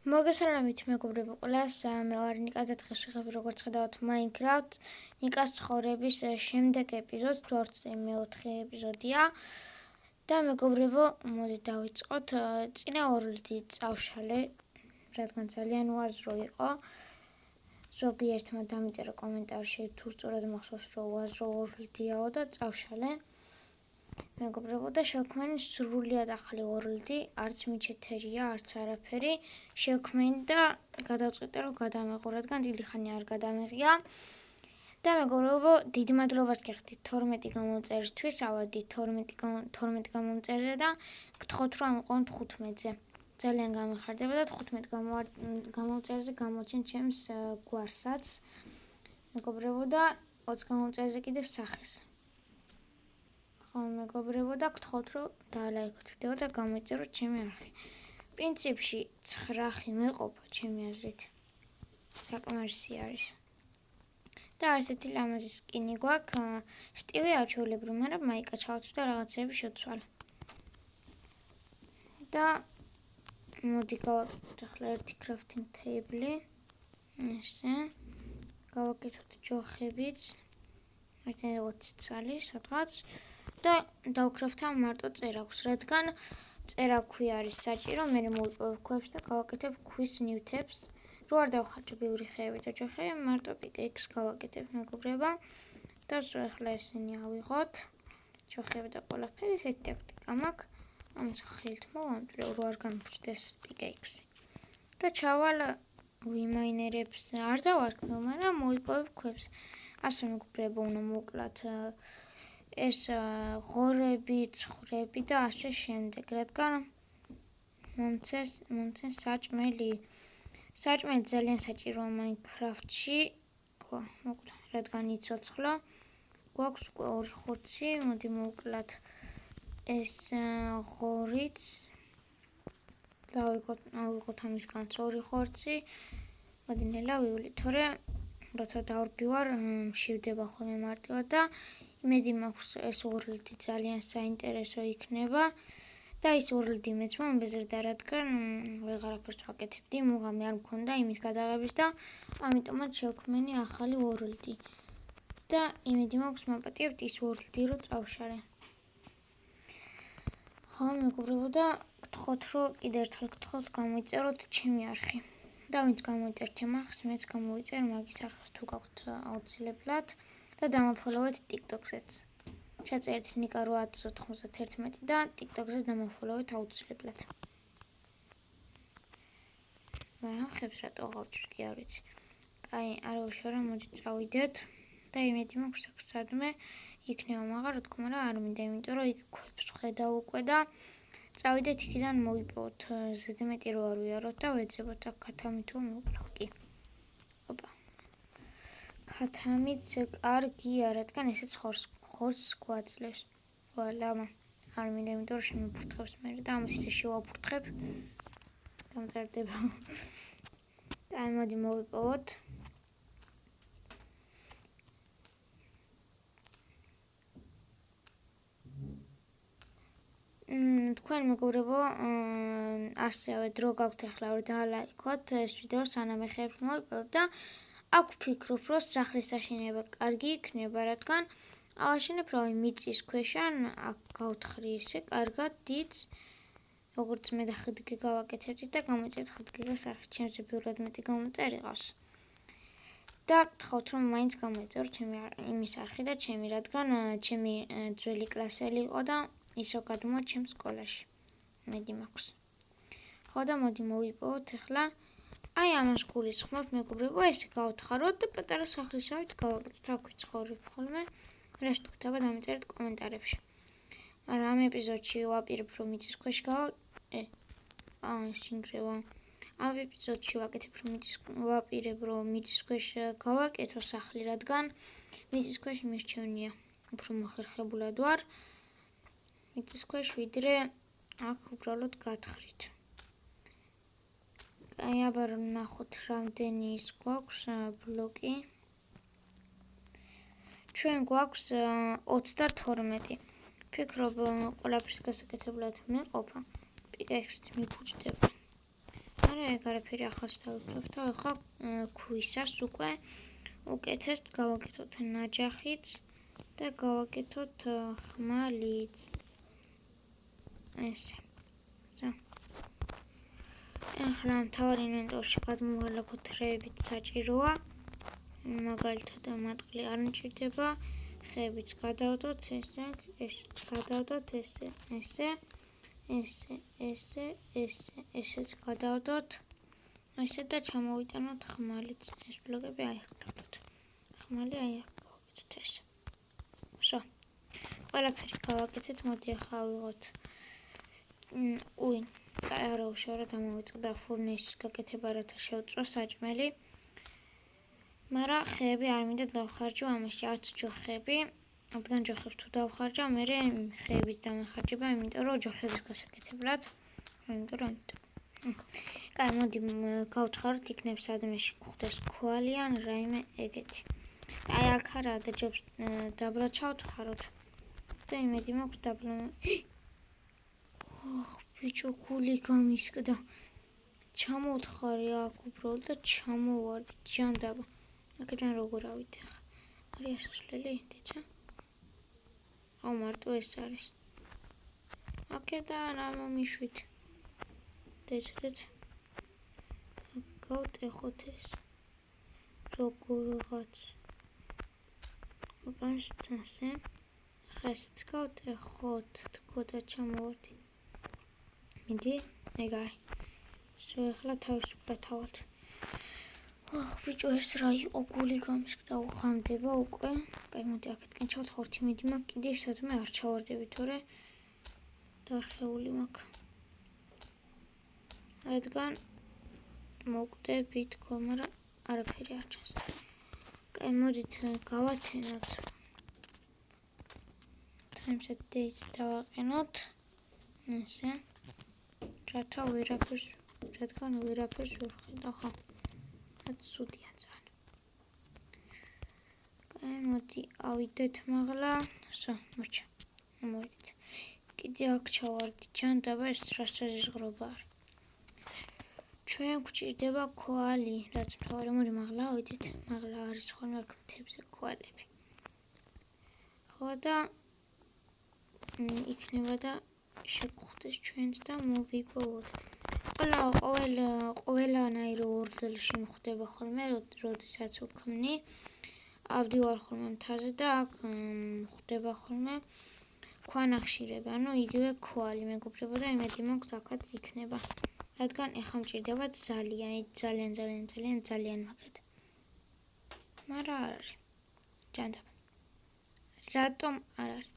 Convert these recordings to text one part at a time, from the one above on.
მოგესალმებით მეგობრებო ყველას, მე ვარ ნიკა და დღეს ვიღებ როგორც ხედავთ Minecraft ნიკას ცხოვრების შემდეგ ეპიზოდს, მეოთხე ეპიზოდია და მეგობრებო, მოდით დავიწყოთ. წინა ორლდი წავშალე, რადგან ძალიან უაზრო იყო. ზოგიერთმა დამიწერა კომენტარში, თუ სწორად მახსოვს, რომ უაზრო ორლდიაო და წავშალე. მეგობრებო და შევქმენი სრულიად ახალი ორლდი, არც მიჩეთერია, არც არაფერი. შევქმენი და გადავწყვიტე რომ გადამეღო, რადგან დიდი ხანი არ გადამეღია. და მეგობრებო, დიდ მადლობას გიხდით 12 გამომწერისთვის, ავადით 12 გამომწერზე და გთხოვთ რომ ამოყვანოთ 15-ზე. ძალიან გამეხარდება და 15 გამომწერზე გამოჩენ ჩემს გვარსაც. მეგობრებო და 20 გამომწერზე კიდე სახეს. მეგობრებო და გთხოვთ რომ დალაიქოთ ვიდეო და გამოიწეროთ ჩემი არხი. პრინციპში 9 მეყოფა ჩემი აზრით. საკმარისი არის. და ესეთი ლამაზი სკინი გვაქვს. სტივი აჩვეულებრივ, მაგრამ მაიკა ჩავწვი და რაღაცები შევცვალე. და მოდი გავაკეთოთ ახლა ერთი crafting table. ესე. გავაკეთოთ ჯოხებიც. ერთი 20 წალი სადღაც. და დავკრაფტავ მარტო წერაქვს, რადგან წერაქვი არის საჭირო, მე მოვიპოვებ ქვებს და გავაკეთებ ქვის ნივთებს. რო არ დავხარჯო ბევრი ხეები და ჯოხები, მარტო პიკეიქს გავაკეთებ მეგობრებო. და ახლა ესენი ავიღოთ. ჯოხები და ყველაფერი, ესეთი ტაქტიკა მაქვს. ამას ხელით მოვამტვრე, რო არ გამიჩნდეს პიკეიქსი. და ჩავალ ვიმაინერებს, არ დავარქმევ, მაგრამ მოვიპოვებ ქვებს. ასე მეგობრებო, უნდა მოკლათ ეს ღორები, ცხრები და ასე შემდეგ, რადგან მომცენ საჭმელი. საჭმელი ძალიან საჭიროა Minecraft-ში. მოკლათ, რადგან იცოცხლო. გვაქვს უკვე 2 ხორცი, მოდი მოუკლათ ეს ღორიც. დავიღოთ ამისგანაც 2 ხორცი. მოდი ნელა ვივლი, თორე როცა დავრბივარ, მშივდება ხოლმე მარტივად და იმედი მაქვს ეს ორლდი ძალიან საინტერესო იქნება. და ის ორლდი მეც მომბეზრდა, რადგან ვეღარაფერს ვაკეთებდი, მუღამი არ მქონდა იმის გადაღების და ამიტომაც შევქმენი ახალი ორლდი. და იმედი მაქვს მაპატიებთ ის ორლდი რო წავშალე. ხო მეგობრებო და გთხოვთ რომ კიდე ერთხელ გთხოვთ გამოიწეროთ ჩემი არხი. და ვინც გამოიწერთ ჩემ არხს, მეც გამოვიწერ მაგის არხს თუ გაქვთ აუცილებლად. და დამაფოლოვეთ TikTok-ზეც. ჩაწერეთ ნიკა 891 და TikTok-ზე დამაფოლოვეთ აუცილებლად. მაგრამ ხებს რატო გავჭირ კი არ ვიცი. კაი, არ ვუშავრო, მოდი წავიდეთ და იმედი მაქვს სადმე იქნება, მაგრამ რა თქმა უნდა არ მინდა, იმიტომ რომ იქ ქვებს ვხედავ უკვე და წავიდეთ იქიდან მოვიპოვოთ. ზედმეტი რო არ ვიაროთ და ვეძებოთ აქ ქათამით რომ მოკლავ კი. ოპა. ქათამიც კარგია, რადგან ესეც ხორცს გვაძლევს. ლამა არ მინდა, იმიტომ რომ შემიფურთხებს მე და ამის ისე შევაფურთხებ. დამწერდება. და მოდი მოვიპოვოთ. თქვენ მეგობრებო, ასევე დრო გაქვთ ახლა რომ დალაიქოთ ეს ვიდეო სანამ ეხებს მოვიპოვებ და აქ ვფიქრობ რომ სახლის აშენება კარგი იქნება, რადგან ავაშენებ რავი მიწის ქვეშან, აქ გავთხრი ისე კარგად დიდს, როგორც მე და ხდგი გავაკეთებდი და გამოიწერეთ ხდგიგას არხი, ჩემზე ბევრად მეტი გამოწერიყავს. და გთხოვთ რომ მაინც გამოიწეროთ ჩემი იმის არხი და ჩემი, რადგან ჩემი ძველი კლასელი იყო და ისო გადმოვა ჩემ სკოლაში. მედი მაქვს. ხო და მოდი მოვიპოვოთ ახლა. აი ამას გულისხმობ მეგობრებო, ესე გავთხაროთ და პატარა სახლისავით გავაკეთოთ. აქ ვიცხოვრებ ხოლმე. რას თქვა დამიწერეთ კომენტარებში. მაგრამ ამ ეპიზოდში ვაპირებ რომ მიწის ქვეშ შინგრევა. ამ ეპიზოდში ვაპირებ რომ მიწის ქვეშ გავაკეთო სახლი, რადგან მიწის ქვეშ მირჩევნია. უფრო მოხერხებულად ვარ. მიწის ქვეშ ვიდრე აქ უბრალოდ გათხრით. აი აბა ნახოთ რამდენი ის გვაქვს ბლოკი. ჩვენ გვაქვს 32. ფიქრობ ყველაფერს გასაკეთებლად მეყოფა. პიკექსიც მიფუჭდება. მერე ეგ არაფერი ახალს დავიქრებთ და ახლა ქვისას უკვე უკეთესად გავაკეთოთ ნაჯახიც და გავაკეთოთ ხმალიც. ესე. ახლა მთავარ ინვენტორში გადმოვალაგოთ რევით საჭიროა. მაგალითად მატყლი არ მჭირდება. ხეებიც გადავდოთ ესე, გადავდოთ ესეც გადავდოთ. ესე და ჩამოვიტანოთ ხმალიც. ეს ბლოკები აი აქ დავდოთ. ხმალი აი აქ გავაკეთოთ ესე. ვსო. ყველაფერი გავაკეთეთ, მოდი ახლა ავიღოთ. არა უშუალოდ დამოვიწყდა ფურნისის გაკეთება, რათა შევწრო საჭმელი. მაგრამ ხეები არ მინდა დავხარჯო ამაში, არც ჯოხები. რადგან ჯოხებს თუ დავხარჯავ, მერე ხეების დამახარჯება, იმიტომ რომ ჯოხების გასაკეთებლად. კაი, მოდი გავთხაროთ იქნებ სადმეში გვხვდეს ქვალი ან რაიმე ეგეთი. აი აქ არა დაჯობს დაბრაჩავთ ხაროთ. და იმედი მაქვს დაბლა. ბიჭო, გული გამისკდა. ჩამოვთხარი აქ უბრალოდ და ჩამოვარდი ჯანდაბა. აქედან როგორ ავიდე ხა? არის ასასვლელი, დეცა? აუ მარტო ეს არის. აქედან ამომიშვით. დეცეთ. გავტეხოთ ეს. როგორღაც. ოპანს წასე. ხა ესეც გავტეხოთ, თქო და ჩამოვარდი. მიდი, ეგ არის. ახლა თავისუფლად თავად. ბიჭო, ეს რა იყო, გული გამისკდა, უხამდება უკვე. კაი, მოდი აქეთკენ ჩავთხოვთ, იმედი მაქვს კიდე სადმე არ ჩავარდები, თორე დარხეული მაქვს. რადგან მოვკვდებით თქო, მაგრამ არაფერი არ ჩანს. კაი, მოდით გავათენოთ. Timeset days დავაყენოთ. ესე. რათა რადგან ვერაფერს ვერ ხედავ, ხო? ცუდია ძალიან. კაი, მოდი ავიდეთ მაღლა. ვსო, მოჩა. მოვიდეთ. კიდე აქ ჩავარდი ჯანდაბა, ეს რასაზღრობა არის. ჩვენ გვჭირდება ქვალი, რაც მთავარი. მოდი მაღლა ავიდეთ. მაღლა არის ხოლმე აქ მთებზე ქვალები. ხო და იქნება და შეგხვდეს ჩვენც და მოვიპოვოთ. ყველანაირი ორდელში მხდება ხოლმე, როდესაც ვქმნი. ავდივარ ხოლმე მთაზე და აქ მხდება ხოლმე ქვანახშირები, ანუ იგივე ქვალი მეგობრებო და იმედი მაქვს აქაც იქნება. რადგან ეხლა მჭირდება ძალიან მაგრად. მაგრამ არ არის. ჯანდაბა. რატომ არ არის?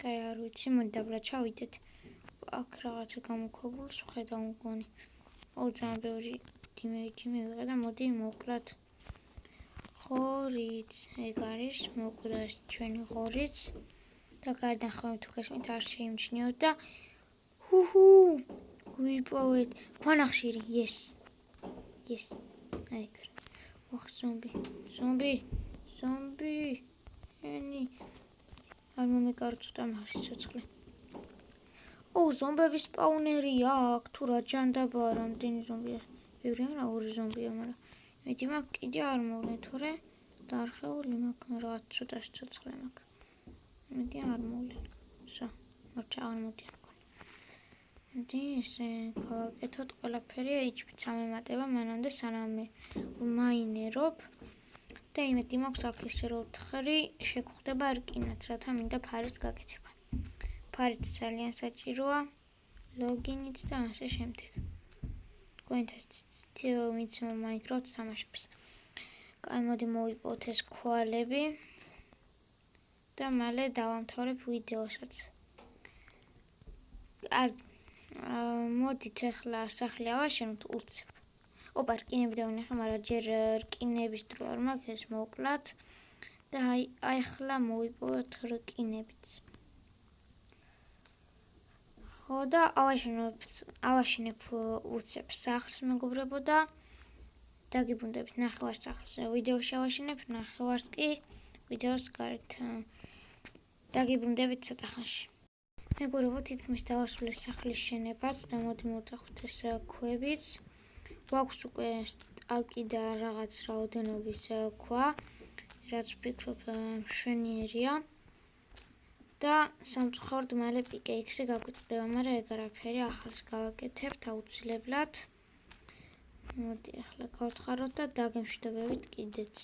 კაი, არ ვიცი, მოდი დაბრაჩავიდეთ. აქ რაღაცა გამოქვაბულს ვხედავ მგონი. ძალიან ბევრი იმეჯი მივიღე და მოდი მოვკლათ. ღორიც, ეგ არის, მოვკვდა ეს ჩვენი ღორიც. და გარდან ხოლმე თუ გასმით არ შეიმჩნიოთ და ვიპოვეთ ქვანახშირი, yes. აი ეგ. ზომბი. ენი. არ მომეკარწუთა მაგის ცოცხლე. ზომბების სპაუნერია აქ, თუ რა ჯანდაბაა, რამდენი ზომბია. ბევრი არა, 2 ზომბია, მაგრამ მეტი მაქვს კიდე არ მოვლე, თორე დარხეული მაქვს, რაღაც ცოტა ცოცხლე მაქვს. მეტი არ მოვლე. ვსო, მოჩა არ მოდიან მგონი. მოდი ესე გავაკეთოთ ყველაფერი, HP-ც ამემატება მანამდე სანამ მაინერობ. და იმედი მაქვს აქ ესე რომ ვთხრი, შეგხვდება რკინაც, რათა მინდა ფარის გაკეთება. ფარიც ძალიან საჭიროა, ლოგინიც და ასე შემდეგ. თქვენთაც ვინც Minecraft-ს თამაშობს. კაი, მოდი მოვიპოვოთ ეს ქვალები და მალე დავამთავრებ ვიდეოსაც. მოდით ახლა სახლი ავაშენოთ უცებ. რკინები დავინახე, მაგრამ ჯერ რკინების დრო არ მაქვს, ეს მოვკლათ და აი ახლა მოვიპოვოთ რკინებიც. ხო და ავაშენებ უცებ სახლს მეგობრებო და დაგიბრუნდებით ნახევარ სახლს ვიდეოში ავაშენებ, ნახევარს კი ვიდეოს გარეთ დაგიბრუნდებით ცოტა ხანში. მეგობრებო, თითქმის დავასრულე სახლის შენობაც და მოდი მოვთანხმდეთ ეს ქვებიც. გვაქვს უკვე სტაკი და რაღაც რაოდენობის ქვა, რაც ვფიქრობ მშვენიერია. და სამწუხაროდ მალე პიკეიქსი გაგვიწყდება, მაგრამ ეგ არაფერი, ახალს გავაკეთებთ აუცილებლად. მოდი ახლა გავთხაროთ და დაგემშვიდობებით კიდეც.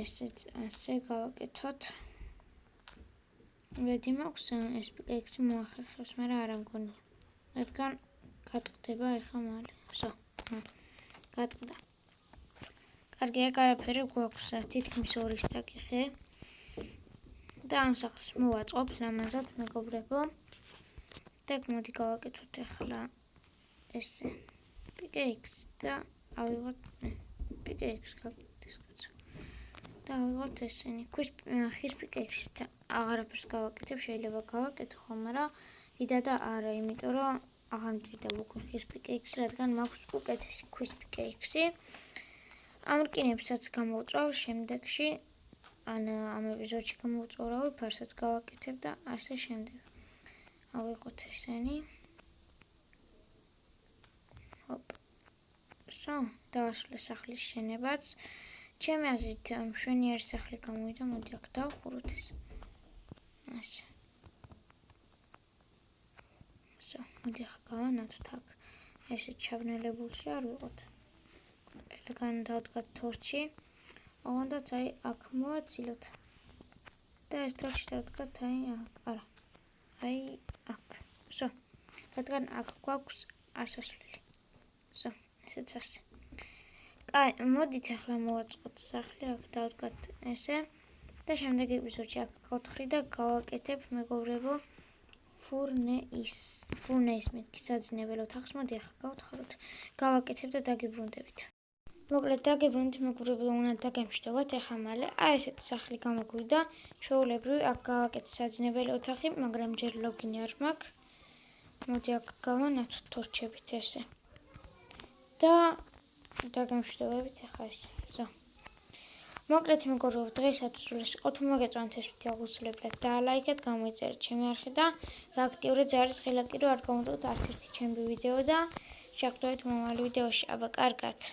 ესეც ასე გავაკეთოთ. ვედი მაქვს ეს პიკეიქსი მოახერხებს, მაგრამ არ ამგონია. რადგან გატყდება ეხა მალე. ვსო, გატყდა. კარგი, ეგ არაფერი გვაქვს თითქმის 2 სტაკი ხე. და ამ სახლს მოვაწყობ ლამაზად, მეგობრებო. და მოდი გავაკეთოთ ახლა ესე პიკეიქსი და ავიღოთ პიკეიქსი გავაკეთეს კაცო. და ავიღოთ ესენი. ხის პიკეიქსი და აღარაფერს გავაკეთებ, შეიძლება გავაკეთო ხო, მაგრამ დიდადა არა, იმიტომ რომ აღარ მჭირდება უკვე ხის პიკეიქსი, რადგან მაქვს უკეთესი ქვის პიკეიქსი. ამ რკინებსაც გამოვწვავ შემდეგში, ამ ეპიზოდში გამოვწვავ, ფარსაც გავაკეთებ და ასე შემდეგ. ავიღოთ ესენი. ჰოპ. სო, დავასრულე სახლის შენობაც. ჩემი აზრით მშვენიერი სახლი გამოვიდა, მოდი აქ დავხუროთ ეს. ასე. სო, მოდი ახლა გავანათოთ აქ. ესე ჩაბნელებულში არ ვიყოთ. ელეგანტად დავდგათ თორჩი. ოღონდაც აი აქ მოვაცილოთ. და ეს თორჩი დავდგათ აი არა. აი აქ. სო, რადგან აქ გვაქვს ასასვლელი. სო, ესეც ასე. კაი, მოდით ახლა მოვაწყოთ სახლი, აქ დავდგათ ესე და შემდეგ ეპიზოდში აქ გავთხრი და გავაკეთებ, მეგობრებო, ფურნეის მეთქი საძინებელ ოთახს. მოდი ახლა გავთხაროთ, გავაკეთებ და დაგიბრუნდებით. მოკლედ დაგიბრუნდით, მეგობრებო, უნდა დაგემშვიდობათ ეხა მალე. აი ესეთი სახლი გამოგვივიდა, ჩვეულებრივი, აქ გავაკეთე საძინებელი ოთახი, მაგრამ ჯერ ლოგინი არ მაქვს. მოდი აქ გავანათოთ თორჩებით ესე. და დაგემშვიდობებით ეხა ესე. ზო. მოკლედ მეგობრებო, დღეისათვის სულ ეს იყო. თუ მოგეწონათ ეს ვიდეო, აუცილებლად დაალაიქეთ, გამოიწერეთ ჩემი არხი და გააქტიურეთ ზარის ღილაკი, რომ არ გამოდოთ არც ერთი ჩემი ვიდეო და შეხვდებით მომავალ ვიდეოში. აბა, კარგად.